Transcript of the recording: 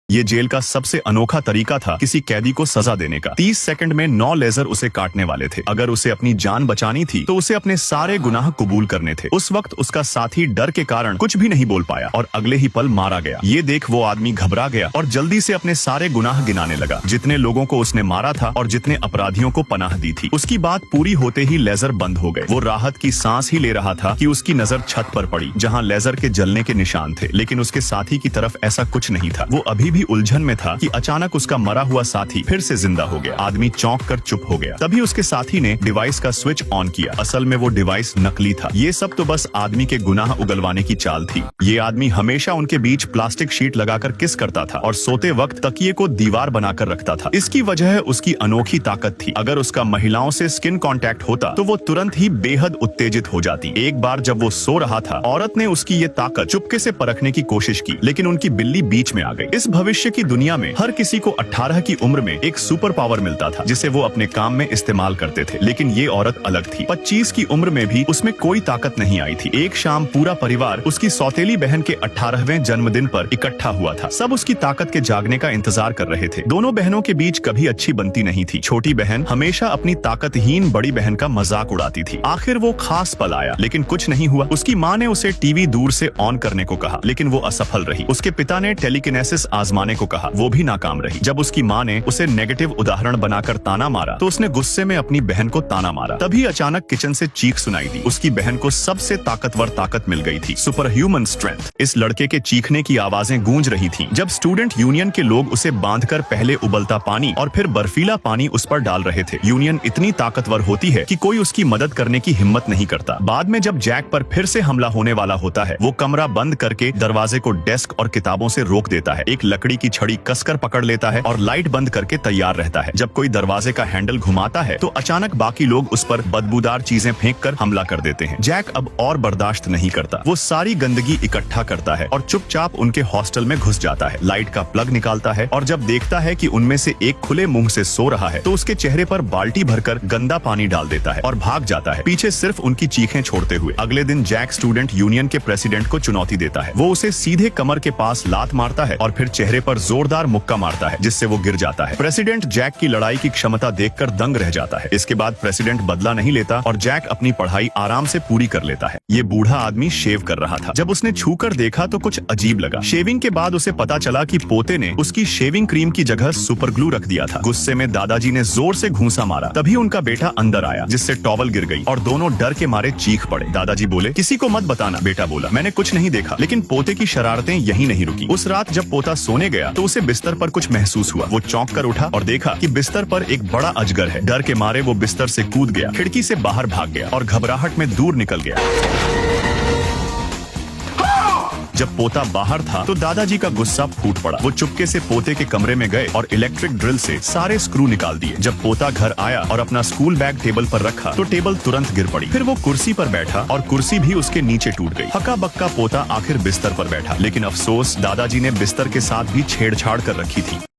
ये जेल का सबसे अनोखा तरीका था किसी कैदी को सजा देने का। 30 सेकंड में 9 लेजर उसे काटने वाले थे। अगर उसे अपनी जान बचानी थी तो उसे अपने सारे गुनाह कबूल करने थे। उस वक्त उसका साथी डर के कारण कुछ भी नहीं बोल पाया और अगले ही पल मारा गया। ये देख वो आदमी घबरा गया और जल्दी से अपने सारे गुनाह गिनाने लगा, जितने लोगों को उसने मारा था और जितने अपराधियों को पनाह दी थी। उसकी बात पूरी होते ही लेजर बंद हो गए। वो राहत की सांस ही ले रहा था कि उसकी नजर छत पर पड़ी, जहाँ लेजर के जलने के निशान थे। लेकिन उसके साथी की तरफ ऐसा कुछ नहीं था। वो अभी भी उलझन में था कि अचानक उसका मरा हुआ साथी फिर से जिंदा हो गया। आदमी चौंक कर चुप हो गया। तभी उसके साथी ने डिवाइस का स्विच ऑन किया। असल में वो डिवाइस नकली था। ये सब तो बस आदमी के गुनाह उगलवाने की चाल थी। ये आदमी हमेशा उनके बीच प्लास्टिक शीट लगाकर किस करता था और सोते वक्त तकिए को दीवार बनाकर रखता था। इसकी वजह उसकी अनोखी ताकत थी। अगर उसका महिलाओं से स्किन कांटेक्ट होता तो वो तुरंत ही बेहद उत्तेजित हो जाती। एक बार जब वो सो रहा था, औरत ने उसकी ये ताकत चुपके से परखने की कोशिश की, लेकिन उनकी बिल्ली बीच में आ गई। इस भविष्य की दुनिया में हर किसी को 18 की उम्र में एक सुपर पावर मिलता था, जिसे वो अपने काम में इस्तेमाल करते थे। लेकिन ये औरत अलग थी। 25 की उम्र में भी उसमें कोई ताकत नहीं आई थी। एक शाम पूरा परिवार उसकी सौतेली बहन के 18वें जन्मदिन पर इकट्ठा हुआ था। सब उसकी ताकत के जागने का इंतजार कर रहे थे। दोनों बहनों के बीच कभी अच्छी बनती नहीं थी। छोटी बहन हमेशा अपनी ताकतहीन बड़ी बहन का मजाक उड़ाती थी। आखिर वो खास पल आया, लेकिन कुछ नहीं हुआ। उसकी माँ ने उसे टीवी दूर से ऑन करने को कहा, लेकिन वो असफल रही। उसके पिता ने टेलीकिनेसिस आजमाने को कहा, वो भी नाकाम रही। जब उसकी माँ ने उसे नेगेटिव उदाहरण बनाकर ताना मारा तो उसने गुस्से में अपनी बहन को ताना मारा। तभी अचानक किचन से चीख सुनाई दी। उसकी बहन को सबसे ताकतवर ताकत मिल गई थी, सुपर ह्यूमन स्ट्रेंथ। इस लड़के के चीखने की आवाजें गूंज रही थीं। जब स्टूडेंट यूनियन के लोग उसे बांधकर पहले उबलता पानी और फिर बर्फीला पानी उस पर डाल रहे थे। यूनियन इतनी ताकतवर होती है कि कोई उसकी मदद करने की हिम्मत नहीं करता। बाद में जब जैक पर फिर से हमला होने वाला होता है, वो कमरा बंद करके दरवाजे को डेस्क और किताबों से रोक देता है। एक लकड़ी की छड़ी कसकर पकड़ लेता है और लाइट बंद करके तैयार रहता है। जब कोई दरवाजे का हैंडल घुमाता है तो अचानक बाकी लोग उस पर बदबूदार चीजें फेंककर हमला कर देते हैं। जैक अब और बर्दाश्त नहीं करता। वो सारी गंदगी इकट्ठा करता है और चुपचाप उनके हॉस्टल में घुस जाता है। लाइट का प्लग निकालता है और जब देखता है कि उनमें से एक खुले मुंह से सो रहा है तो उसके चेहरे पर बाल्टी भरकर गंदा पानी डाल देता है और भाग जाता है, पीछे सिर्फ उनकी चीखें छोड़ते हुए। अगले दिन जैक स्टूडेंट यूनियन के प्रेसिडेंट को चुनौती देता है। वो उसे सीधे कमर के पास लात मारता है और फिर चेहरे पर जोरदार मुक्का मारता है, जिससे वो गिर जाता है। प्रेसिडेंट जैक की लड़ाई की क्षमता देखकर दंग रह जाता है। इसके बाद प्रेसिडेंट बदला नहीं लेता और जैक अपनी पढ़ाई आराम से पूरी कर लेता है। ये बूढ़ा आदमी शेव कर रहा था। जब उसने छूकर देखा तो कुछ अजीब लगा। शेविंग के बाद उसे पता चला कि पोते ने उसकी शेविंग क्रीम की जगह सुपर ग्लू रख दिया था। गुस्से में दादाजी ने जोर से घूंसा मारा। तभी उनका बेटा अंदर आया, जिससे टॉवल गिर गई और दोनों डर के मारे चीख पड़े। दादाजी बोले, किसी को मत बताना। बेटा बोला, मैंने कुछ नहीं देखा। लेकिन पोते की शरारतें यहीं नहीं रुकी। उस रात जब पोता सोने गया तो उसे बिस्तर पर कुछ महसूस हुआ। वो चौंक कर उठा और देखा कि बिस्तर पर एक बड़ा अजगर है। डर के मारे वो बिस्तर से कूद गया, खिड़की से बाहर भाग गया और घबराहट में दूर निकल गया। जब पोता बाहर था तो दादाजी का गुस्सा फूट पड़ा। वो चुपके से पोते के कमरे में गए और इलेक्ट्रिक ड्रिल से सारे स्क्रू निकाल दिए। जब पोता घर आया और अपना स्कूल बैग टेबल पर रखा तो टेबल तुरंत गिर पड़ी। फिर वो कुर्सी पर बैठा और कुर्सी भी उसके नीचे टूट गई। हक्का बक्का पोता आखिर बिस्तर पर बैठा, लेकिन अफसोस दादाजी ने बिस्तर के साथ भी छेड़छाड़ कर रखी थी।